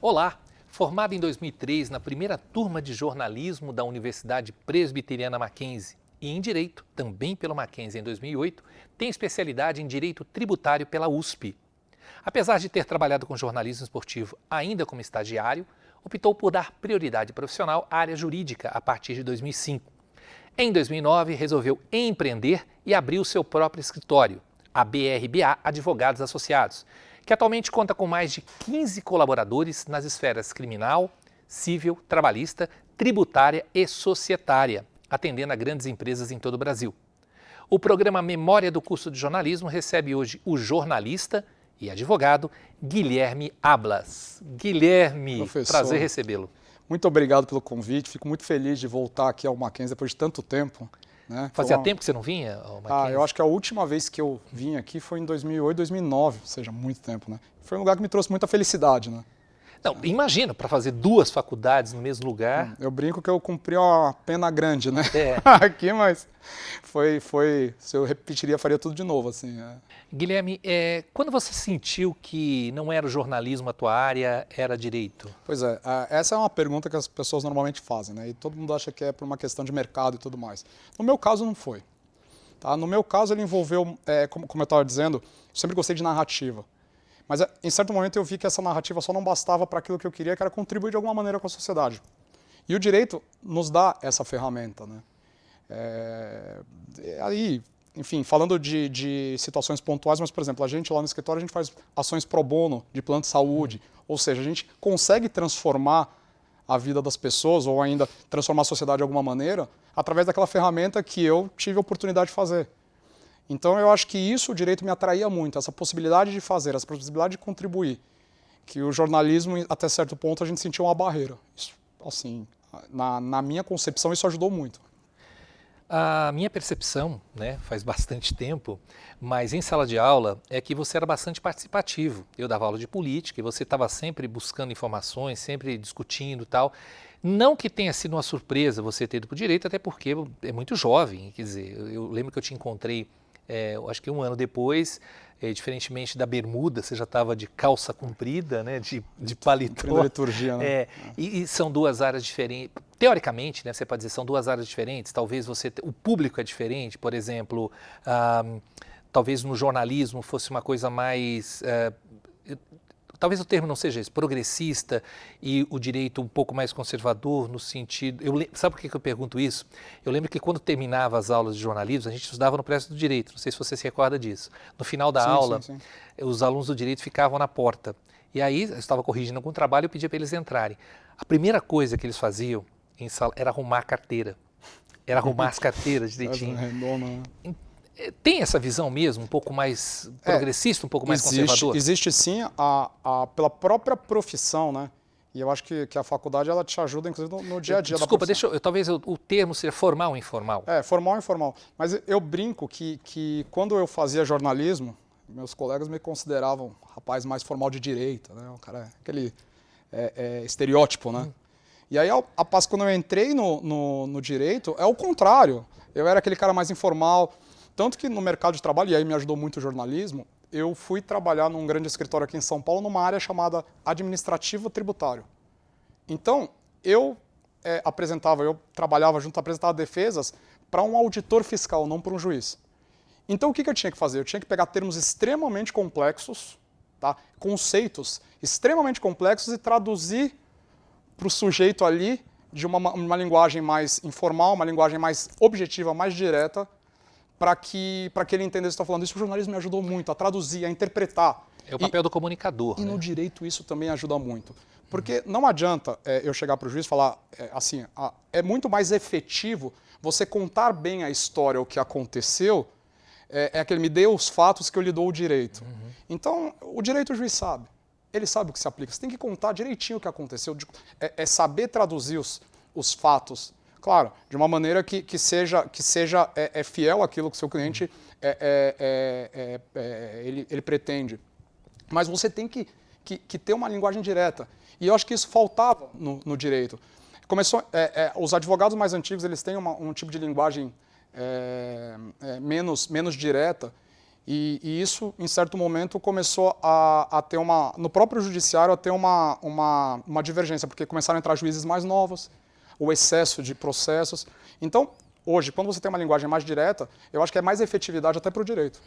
Olá! Formado em 2003 na primeira turma de jornalismo da Universidade Presbiteriana Mackenzie e em Direito, também pelo Mackenzie em 2008, tem especialidade em Direito Tributário pela USP. Apesar de ter trabalhado com jornalismo esportivo ainda como estagiário, optou por dar prioridade profissional à área jurídica a partir de 2005. Em 2009, resolveu empreender e abriu seu próprio escritório, a BRBA Advogados Associados, que atualmente conta com mais de 15 colaboradores nas esferas criminal, civil, trabalhista, tributária e societária, atendendo a grandes empresas em todo o Brasil. O programa Memória do Curso de Jornalismo recebe hoje o jornalista e advogado Guilherme Ablas. Guilherme, Professor, prazer recebê-lo. muito obrigado pelo convite, fico muito feliz de voltar aqui ao Mackenzie depois de tanto tempo. Né? Fazia tempo que você não vinha ao Mackenzie? Eu acho que a última vez que eu vim aqui foi em 2008, 2009, ou seja, muito tempo. Né? Foi um lugar que me trouxe muita felicidade. Né? Não, imagina, para fazer duas faculdades no mesmo lugar. Eu brinco que eu cumpri uma pena grande, né? Aqui, mas se eu repetiria, faria tudo de novo. Assim, Guilherme, quando você sentiu que não era o jornalismo a tua área, era direito? Pois é, essa é uma pergunta que as pessoas normalmente fazem, né? E todo mundo acha que é por uma questão de mercado e tudo mais. No meu caso, não foi. Tá? No meu caso, ele envolveu, como eu estava dizendo, eu sempre gostei de narrativa. Mas, em certo momento, eu vi que essa narrativa só não bastava para aquilo que eu queria, que era contribuir de alguma maneira com a sociedade. E o direito nos dá essa ferramenta. Né? Aí, enfim, falando de situações pontuais, mas, por exemplo, a gente lá no escritório, a gente faz ações pro bono de plano de saúde, ou seja, a gente consegue transformar a vida das pessoas, ou ainda transformar a sociedade de alguma maneira, através daquela ferramenta que eu tive a oportunidade de fazer. Então eu acho que isso o direito me atraía muito, essa possibilidade de fazer, essa possibilidade de contribuir. Que o jornalismo, até certo ponto, a gente sentia uma barreira. Isso, assim, na minha concepção, isso ajudou muito. A minha percepção, né, faz bastante tempo, mas em sala de aula, é que você era bastante participativo. Eu dava aula de política e você estava sempre buscando informações, sempre discutindo e tal. Não que tenha sido uma surpresa você ter ido para o direito, até porque é muito jovem. Quer dizer, eu lembro que eu te encontrei, acho que um ano depois, diferentemente da bermuda, você já estava de calça comprida, né, de paletó. Da liturgia, né? E são duas áreas diferentes. Teoricamente, né, você pode dizer, são duas áreas diferentes, talvez o público é diferente, por exemplo, talvez no jornalismo fosse uma coisa mais, talvez o termo não seja esse, progressista, e o direito um pouco mais conservador no sentido, sabe por que eu pergunto isso? Eu lembro que quando terminava as aulas de jornalismo, a gente estudava no prédio do direito, não sei se você se recorda disso. No final da aula, sim. Os alunos do direito ficavam na porta, e aí eu estava corrigindo algum trabalho e eu pedia para eles entrarem. A primeira coisa que eles faziam em sala era arrumar a carteira. Era arrumar as carteiras direitinho. Tem essa visão mesmo, um pouco mais progressista, um pouco mais conservadora? Existe sim, pela própria profissão, né? E eu acho que a faculdade ela te ajuda, inclusive, no dia a dia. Desculpa, talvez o termo seja formal ou informal. Formal ou informal. Mas eu brinco que quando eu fazia jornalismo, meus colegas me consideravam rapaz mais formal de direita, né? O cara, aquele estereótipo, né? E aí, quando eu entrei no direito, é o contrário. Eu era aquele cara mais informal. Tanto que no mercado de trabalho, e aí me ajudou muito o jornalismo, eu fui trabalhar num grande escritório aqui em São Paulo, numa área chamada administrativo tributário. Então, eu trabalhava junto, apresentava defesas para um auditor fiscal, não para um juiz. Então, o que eu tinha que fazer? Eu tinha que pegar termos extremamente complexos, tá? Conceitos extremamente complexos e traduzir para o sujeito ali de uma linguagem mais informal, uma linguagem mais objetiva, mais direta, para que ele entendesse o que eu estou falando. Isso o jornalismo me ajudou muito a traduzir, a interpretar. É o papel do comunicador. E no direito isso também ajuda muito. Porque não adianta eu chegar para o juiz e falar assim, é muito mais efetivo você contar bem a história, o que aconteceu, aquele me dê os fatos que eu lhe dou o direito. Então, o direito o juiz sabe. Ele sabe o que se aplica. Você tem que contar direitinho o que aconteceu, saber traduzir os fatos, claro, de uma maneira que seja fiel àquilo que o seu cliente ele pretende. Mas você tem que ter uma linguagem direta. E eu acho que isso faltava no direito. Os advogados mais antigos eles têm um tipo de linguagem menos direta. E isso, em certo momento, começou a ter no próprio judiciário, a ter uma divergência, porque começaram a entrar juízes mais novos, o excesso de processos. Então, hoje, quando você tem uma linguagem mais direta, eu acho que é mais efetividade até para o direito.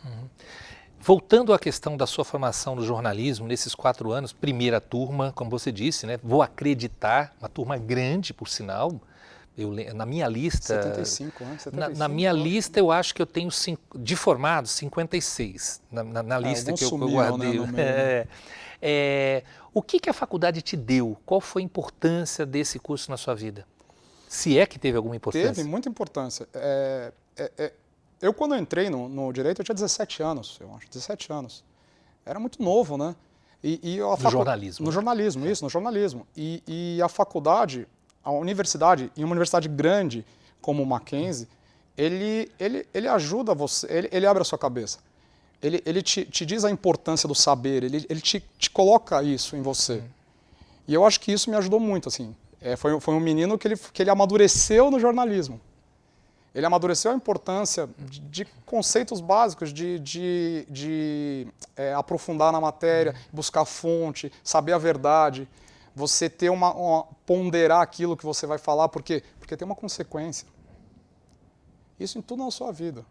Voltando à questão da sua formação no jornalismo, nesses 4 anos, primeira turma, como você disse, né? Vou acreditar, uma turma grande, por sinal. Na minha lista... 75, né? 75, na minha lista, eu acho que eu tenho, de formados, 56, na lista que eu guardei. Né, o que a faculdade te deu? Qual foi a importância desse curso na sua vida? Se é que teve alguma importância? Teve muita importância. Eu, quando eu entrei no direito, eu tinha 17 anos, eu acho, 17 anos. Era muito novo, né? No jornalismo. No jornalismo, isso, no jornalismo. E a faculdade, a universidade, em uma universidade grande como o Mackenzie, ele ajuda você, ele abre a sua cabeça. Ele te diz a importância do saber, ele te coloca isso em você. E eu acho que isso me ajudou muito, assim. Foi um menino que ele amadureceu no jornalismo. Ele amadureceu a importância de conceitos básicos, de aprofundar na matéria, buscar fonte, saber a verdade, você ter ponderar aquilo que você vai falar, por quê? Porque tem uma consequência. Isso em tudo na sua vida.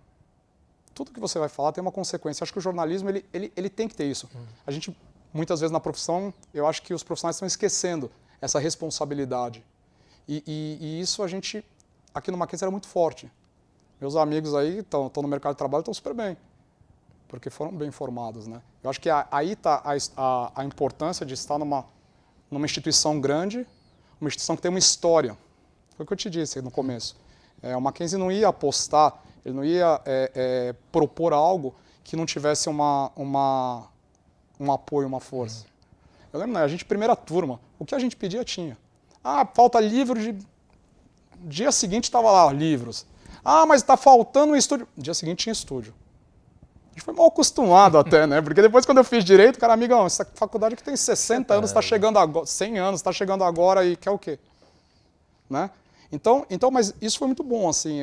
Tudo que você vai falar tem uma consequência. Acho que o jornalismo ele tem que ter isso. A gente, muitas vezes na profissão, eu acho que os profissionais estão esquecendo essa responsabilidade. E isso a gente, aqui no Mackenzie, era muito forte. Meus amigos aí estão no mercado de trabalho, estão super bem, porque foram bem formados, né? Eu acho que aí está a importância de estar numa instituição grande, uma instituição que tem uma história. Foi o que eu te disse no começo. O Mackenzie não ia apostar, ele não ia propor algo que não tivesse um apoio, uma força. Eu lembro, né, a gente, primeira turma, o que a gente pedia tinha. Falta livro Dia seguinte estava lá, livros. Mas está faltando um estúdio. Dia seguinte tinha estúdio. A gente foi mal acostumado até, né? Porque depois, quando eu fiz direito, cara, amigão, essa faculdade que tem 60 anos, está chegando agora, 100 anos, está chegando agora e quer o quê? Né? Então, mas isso foi muito bom, assim.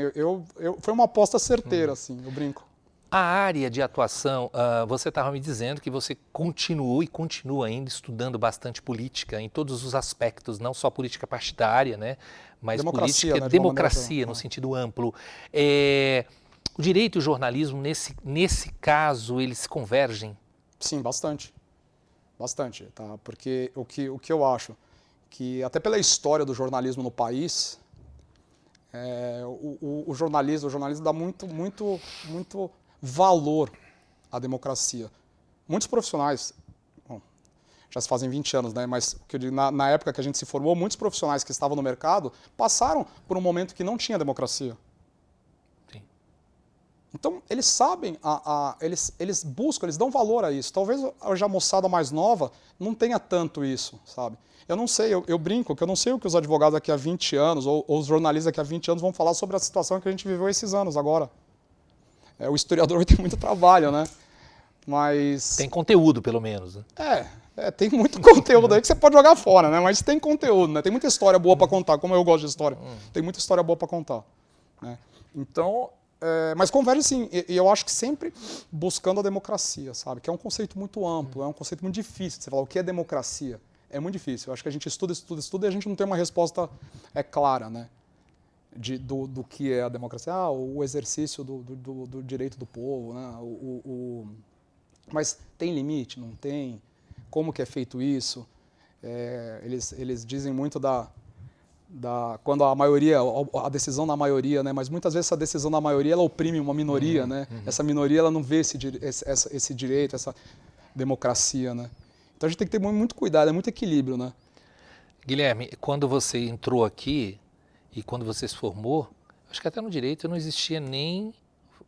Foi uma aposta certeira, assim, eu brinco. A área de atuação, você estava me dizendo que você continuou e continua ainda estudando bastante política em todos os aspectos, não só política partidária, né? Mas democracia, política, né, democracia no sentido amplo. O direito e o jornalismo, nesse caso, eles convergem? Sim, bastante. Bastante, tá? Porque o que eu acho, que até pela história do jornalismo no país, o jornalismo dá muito valor à democracia. Muitos profissionais, já se fazem 20 anos, né? Mas que eu digo, na época que a gente se formou, muitos profissionais que estavam no mercado passaram por um momento que não tinha democracia. Sim. Então, eles sabem, eles buscam, eles dão valor a isso. Talvez hoje a moçada mais nova não tenha tanto isso, sabe? Eu não sei, eu brinco, que eu não sei o que os advogados daqui a 20 anos, ou os jornalistas daqui a 20 anos vão falar sobre a situação que a gente viveu esses anos agora. O historiador vai ter muito trabalho, né? Mas... Tem conteúdo, pelo menos. Né? Tem muito conteúdo aí que você pode jogar fora, né? Mas tem conteúdo, né? Tem muita história boa para contar, como eu gosto de história. Tem muita história boa para contar. Né? Então, mas converge sim, e eu acho que sempre buscando a democracia, sabe? Que é um conceito muito amplo, é um conceito muito difícil. Você falar o que é democracia? É muito difícil. Eu acho que a gente estuda e a gente não tem uma resposta clara, né? Do que é a democracia, o exercício do direito do povo, né? Mas tem limite? Não tem? Como que é feito isso? Eles dizem muito quando a maioria, a decisão da maioria, né? Mas muitas vezes essa decisão da maioria ela oprime uma minoria, né? Essa minoria ela não vê esse direito, essa democracia, né? Então a gente tem que ter muito cuidado, muito equilíbrio, né? Guilherme, quando você entrou aqui e quando você se formou, acho que até no direito não existia nem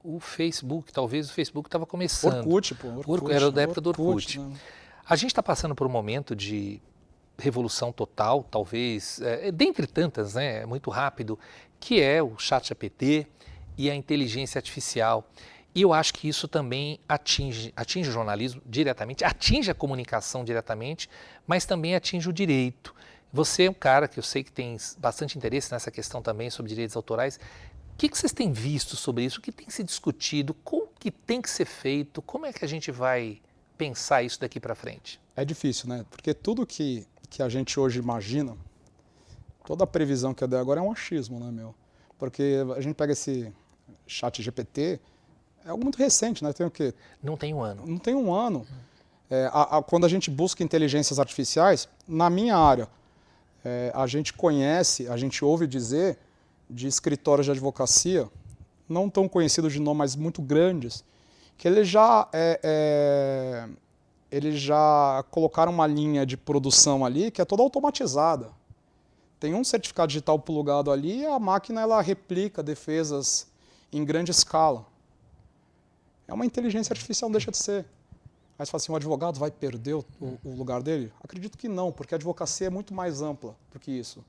o Facebook. Talvez o Facebook estava começando. Orkut, pô. Orkut, era da época do Orkut. Né? A gente está passando por um momento de revolução total, talvez, dentre tantas, né, muito rápido, que é o ChatGPT e a inteligência artificial. E eu acho que isso também atinge o jornalismo diretamente, atinge a comunicação diretamente, mas também atinge o direito. Você é um cara que eu sei que tem bastante interesse nessa questão também sobre direitos autorais. que vocês têm visto sobre isso? O que tem se discutido? O que tem que ser feito? Como é que a gente vai pensar isso daqui para frente? É difícil, né? Porque tudo que a gente hoje imagina, toda a previsão que eu dei agora é um achismo, né, meu? Porque a gente pega esse chat GPT, é algo muito recente, né? Tem o quê? Não tem um ano. Não tem um ano. Quando a gente busca inteligências artificiais, na minha área, a gente conhece, a gente ouve dizer de escritórios de advocacia, não tão conhecidos de nome, mas muito grandes, que eles já colocaram uma linha de produção ali que é toda automatizada. Tem um certificado digital plugado ali e a máquina ela replica defesas em grande escala. É uma inteligência artificial, não deixa de ser. Aí você fala assim, o advogado vai perder o lugar dele? Acredito que não, porque a advocacia é muito mais ampla do que isso.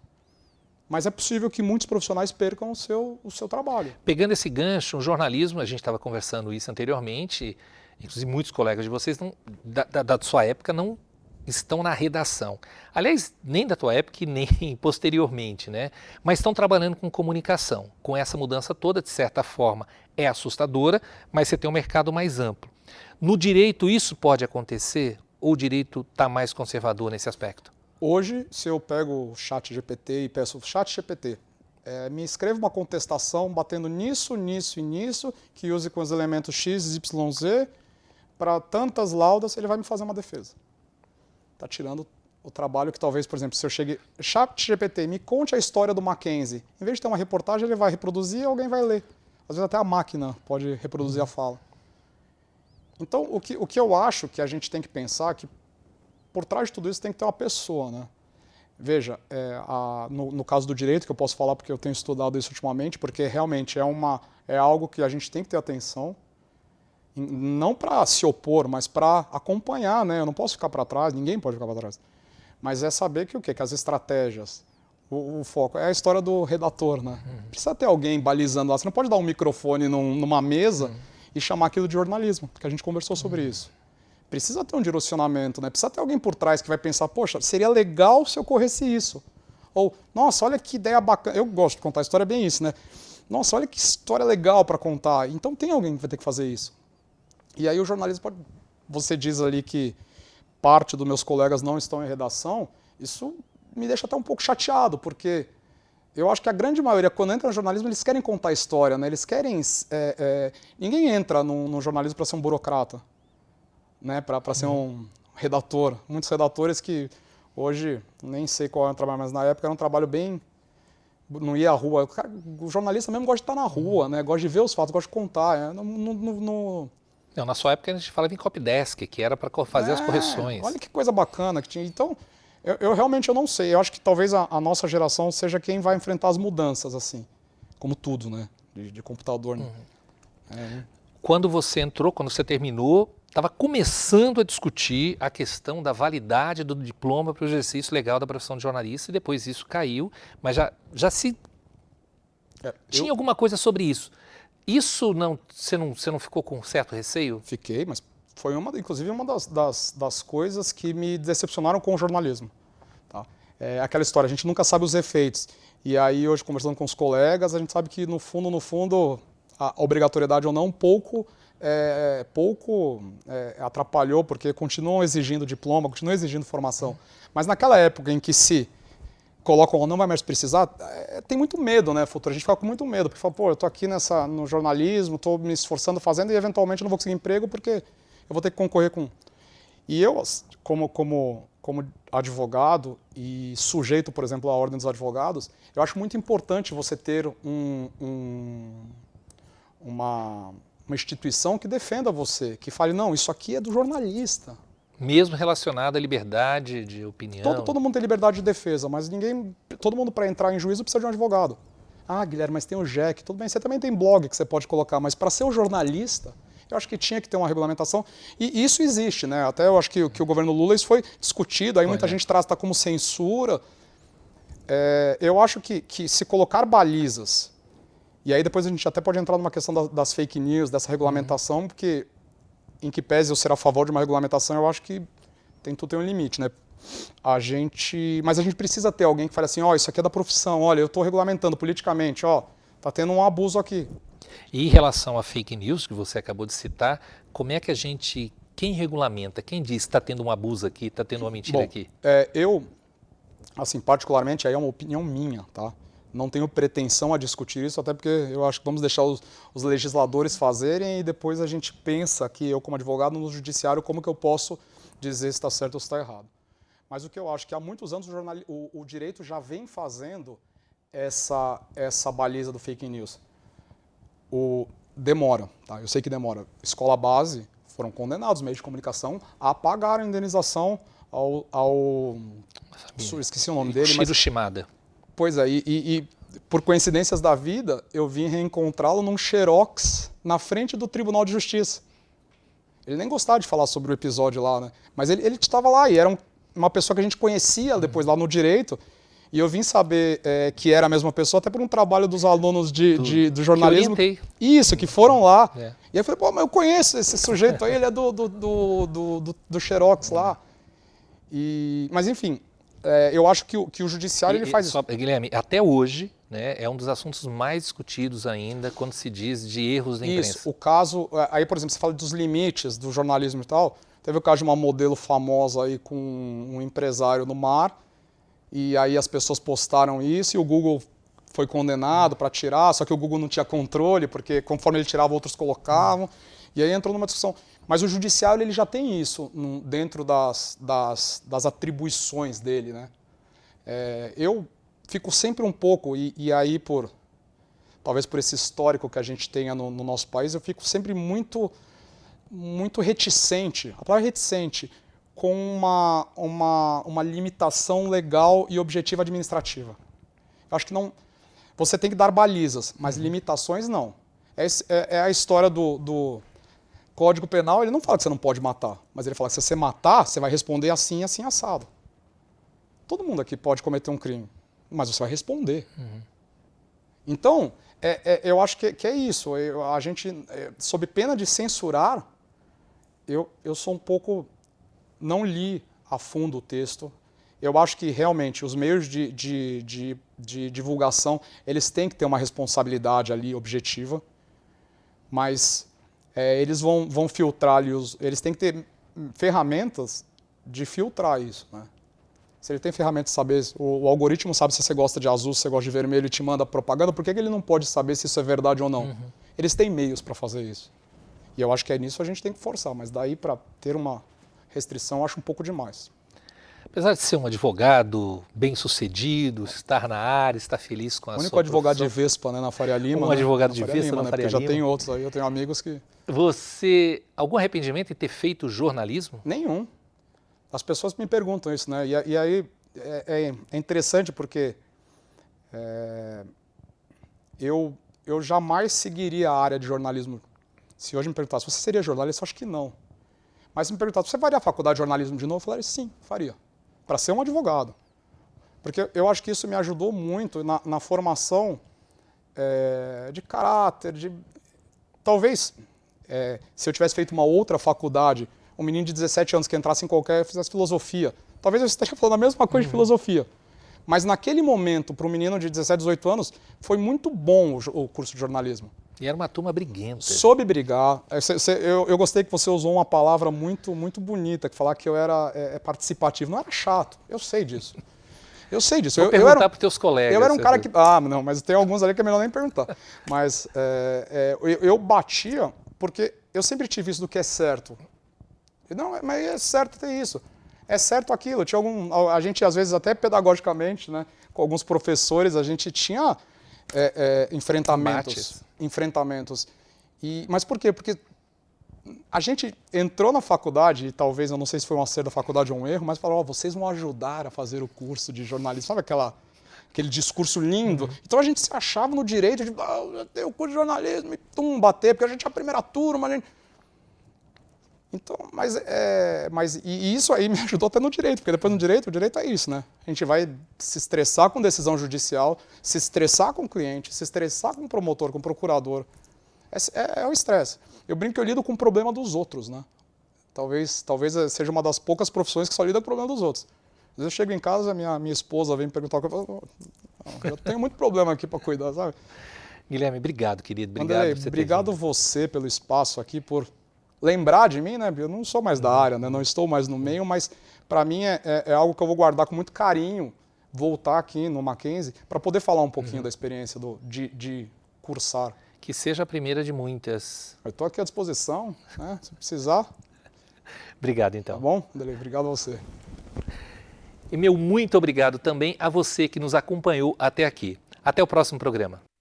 Mas é possível que muitos profissionais percam o seu trabalho. Pegando esse gancho, o jornalismo, a gente estava conversando isso anteriormente, inclusive muitos colegas de vocês da sua época não estão na redação. Aliás, nem da tua época e nem posteriormente, né? Mas estão trabalhando com comunicação. Com essa mudança toda, de certa forma, é assustadora, mas você tem um mercado mais amplo. No direito isso pode acontecer ou o direito está mais conservador nesse aspecto? Hoje, se eu pego o chat GPT e peço, chat GPT, me escreva uma contestação batendo nisso, nisso e nisso, que use com os elementos X, Y, Z, para tantas laudas, ele vai me fazer uma defesa. Está tirando o trabalho que talvez, por exemplo, se eu chegue, chat GPT, me conte a história do Mackenzie. Em vez de ter uma reportagem, ele vai reproduzir e alguém vai ler. Às vezes até a máquina pode reproduzir a fala. Então, o que eu acho que a gente tem que pensar é que por trás de tudo isso tem que ter uma pessoa, né? Veja, no caso do direito, que eu posso falar porque eu tenho estudado isso ultimamente, porque realmente é algo que a gente tem que ter atenção, não para se opor, mas para acompanhar, né? Eu não posso ficar para trás, ninguém pode ficar para trás. Mas é saber que o quê? Que as estratégias, o foco, é a história do redator, né? Precisa ter alguém balizando lá. Você não pode dar um microfone numa mesa e chamar aquilo de jornalismo, porque a gente conversou sobre isso. Precisa ter um direcionamento, né? Precisa ter alguém por trás que vai pensar, poxa, seria legal se eu corresse isso. Ou, nossa, olha que ideia bacana. Eu gosto de contar a história, é bem isso, né? Nossa, olha que história legal para contar. Então tem alguém que vai ter que fazer isso. E aí o jornalismo pode... Você diz ali que parte dos meus colegas não estão em redação, isso me deixa até um pouco chateado, porque eu acho que a grande maioria, quando entra no jornalismo, eles querem contar a história, né? Eles querem... Ninguém entra no jornalismo para ser um burocrata, né? Para ser um redator. Muitos redatores que hoje, nem sei qual é o trabalho, mas na época era um trabalho bem... Não ia à rua. O jornalista mesmo gosta de estar na rua, né? Gosta de ver os fatos, gosta de contar. Não, na sua época a gente falava em copydesk, que era para fazer as correções. Olha que coisa bacana que tinha. Então, eu realmente não sei. Eu acho que talvez a nossa geração seja quem vai enfrentar as mudanças, assim. Como tudo, né? De computador. Né? Quando você entrou, quando você terminou, estava começando a discutir a questão da validade do diploma para o exercício legal da profissão de jornalista e depois isso caiu, mas já se... Tinha alguma coisa sobre isso. Isso você não ficou com certo receio? Fiquei, mas foi inclusive uma das coisas que me decepcionaram com o jornalismo. Tá? É aquela história, a gente nunca sabe os efeitos. E aí hoje conversando com os colegas, a gente sabe que no fundo, a obrigatoriedade ou não, pouco atrapalhou, porque continuam exigindo diploma, continuam exigindo formação. Mas naquela época em que se colocam ou não vai mais precisar, tem muito medo, né, futuro? A gente fica com muito medo, porque fala, pô, eu tô aqui no jornalismo, tô me esforçando, fazendo, e eventualmente não vou conseguir emprego porque eu vou ter que concorrer com... E eu, como advogado e sujeito, por exemplo, à Ordem dos Advogados, eu acho muito importante você ter uma instituição que defenda você, que fale, não, isso aqui é do jornalista. Mesmo relacionado à liberdade de opinião? Todo mundo tem liberdade de defesa, mas todo mundo para entrar em juízo precisa de um advogado. Ah, Guilherme, mas tem o JEC, tudo bem, você também tem blog que você pode colocar, mas para ser um jornalista, eu acho que tinha que ter uma regulamentação, e isso existe, né? Até eu acho que o governo Lula isso foi discutido, aí muita gente trata como censura. Eu acho que se colocar balizas, e aí depois a gente até pode entrar numa questão das fake news, dessa regulamentação, porque em que pese eu ser a favor de uma regulamentação, eu acho que tudo tem um limite, né? Mas a gente precisa ter alguém que fale assim, ó, isso aqui é da profissão, olha, eu estou regulamentando politicamente, ó, Está tendo um abuso aqui. E em relação a fake news, que você acabou de citar, como é que quem regulamenta, quem diz está tendo um abuso aqui, está tendo uma mentira aqui? Eu, assim, particularmente, aí é uma opinião minha, tá? Não tenho pretensão a discutir isso, até porque eu acho que vamos deixar os legisladores fazerem e depois a gente pensa que eu, como advogado no judiciário, como que eu posso dizer se está certo ou se está errado. Mas o que eu acho que há muitos anos o direito já vem fazendo essa baliza do fake news. Demora, tá? Eu sei que demora. Escola base foram condenados, meios de comunicação, a pagar a indenização esqueci o nome dele. Shiro Shimada. Pois é, e por coincidências da vida, eu vim reencontrá-lo num xerox na frente do Tribunal de Justiça. Ele nem gostava de falar sobre o episódio lá, né? Mas ele estava lá e era uma pessoa que a gente conhecia depois lá no direito. E eu vim saber que era a mesma pessoa até por um trabalho dos alunos do jornalismo. Que isso, que foram lá. É. E aí eu falei, pô, mas eu conheço esse sujeito aí, ele é do xerox lá. Mas enfim, eu acho que o judiciário ele faz isso. Guilherme, até hoje, né, é um dos assuntos mais discutidos ainda quando se diz de erros da imprensa. Isso, o caso, aí por exemplo, você fala dos limites do jornalismo e tal, teve o caso de uma modelo famosa aí com um empresário no mar, e aí as pessoas postaram isso e o Google foi condenado para tirar, só que o Google não tinha controle, porque conforme ele tirava, outros colocavam, e aí entrou numa discussão. Mas o judiciário ele já tem isso dentro das atribuições dele, né? Eu fico sempre um pouco, e aí talvez por esse histórico que a gente tenha no nosso país, eu fico sempre muito reticente, a palavra reticente, com uma limitação legal e objetiva administrativa. Eu acho que não. Você tem que dar balizas, mas limitações não. É a história do Código Penal, ele não fala que você não pode matar, mas ele fala que se você matar, você vai responder assim, assim, assado. Todo mundo aqui pode cometer um crime, mas você vai responder. Então, eu acho que é isso. A gente, sob pena de censurar, eu sou um pouco... Não li a fundo o texto. Eu acho que realmente os meios de divulgação, eles têm que ter uma responsabilidade ali objetiva, mas eles vão filtrar ali, eles têm que ter ferramentas de filtrar isso, né? Se ele tem ferramentas de saber, o algoritmo sabe se você gosta de azul, se você gosta de vermelho e te manda propaganda, por que ele não pode saber se isso é verdade ou não? Eles têm meios para fazer isso. E eu acho que nisso a gente tem que forçar, mas daí para ter uma restrição eu acho um pouco demais. Apesar de ser um advogado bem-sucedido, estar na área, estar feliz com a sua profissão. O único advogado de Vespa, né, na Faria Lima. Advogado de Vespa na Faria Lima. Já tem outros aí, eu tenho amigos que... Algum arrependimento em ter feito jornalismo? Nenhum. As pessoas me perguntam isso, né? E aí é interessante porque eu jamais seguiria a área de jornalismo. Se hoje me perguntasse, você seria jornalista? Eu acho que não. Mas se me perguntasse, você faria a faculdade de jornalismo de novo? Eu falaria, sim, faria. Para ser um advogado. Porque eu acho que isso me ajudou muito na formação de caráter, talvez, se eu tivesse feito uma outra faculdade, um menino de 17 anos que entrasse em qualquer, fizesse filosofia, talvez eu esteja falando a mesma coisa de filosofia. Mas naquele momento, para um menino de 17, 18 anos, foi muito bom o curso de jornalismo. E era uma turma briguenta. Soube brigar. Eu gostei que você usou uma palavra muito, muito bonita, que falar que eu era participativo. Não era chato, eu sei disso. Eu sei disso. Vou perguntar para os teus colegas. Eu era um cara que... não, mas tem alguns ali que é melhor nem perguntar. Mas eu batia porque eu sempre tive isso do que é certo. Não, mas é certo ter isso. É certo aquilo. A gente, às vezes, até pedagogicamente, né, com alguns professores, a gente tinha enfrentamentos. Mas por quê? Porque a gente entrou na faculdade, e talvez, eu não sei se foi um acerto da faculdade ou um erro, mas falou, vocês vão ajudar a fazer o curso de jornalismo. Sabe aquele discurso lindo? Então a gente se achava no direito de, eu tenho o curso de jornalismo, e bater, porque a gente é a primeira turma, Então, e isso aí me ajudou até no direito, porque depois no direito, o direito é isso, né? A gente vai se estressar com decisão judicial, se estressar com o cliente, se estressar com o promotor, com o procurador. É o estresse. Eu brinco que eu lido com o problema dos outros, né? Talvez seja uma das poucas profissões que só lida com o problema dos outros. Às vezes eu chego em casa, minha esposa vem me perguntar, eu tenho muito problema aqui para cuidar, sabe? Guilherme, obrigado, querido. Obrigado Vanderlei, por você ter obrigado vindo. você pelo espaço aqui, por lembrar de mim, né? Eu não sou mais da área, né? Não estou mais no meio, mas para mim é algo que eu vou guardar com muito carinho, voltar aqui no Mackenzie, para poder falar um pouquinho da experiência de cursar. Que seja a primeira de muitas. Eu estou aqui à disposição, né? Se precisar. Obrigado, Tá então. bom? Vanderlei, obrigado a você. E meu muito obrigado também a você que nos acompanhou até aqui. Até o próximo programa.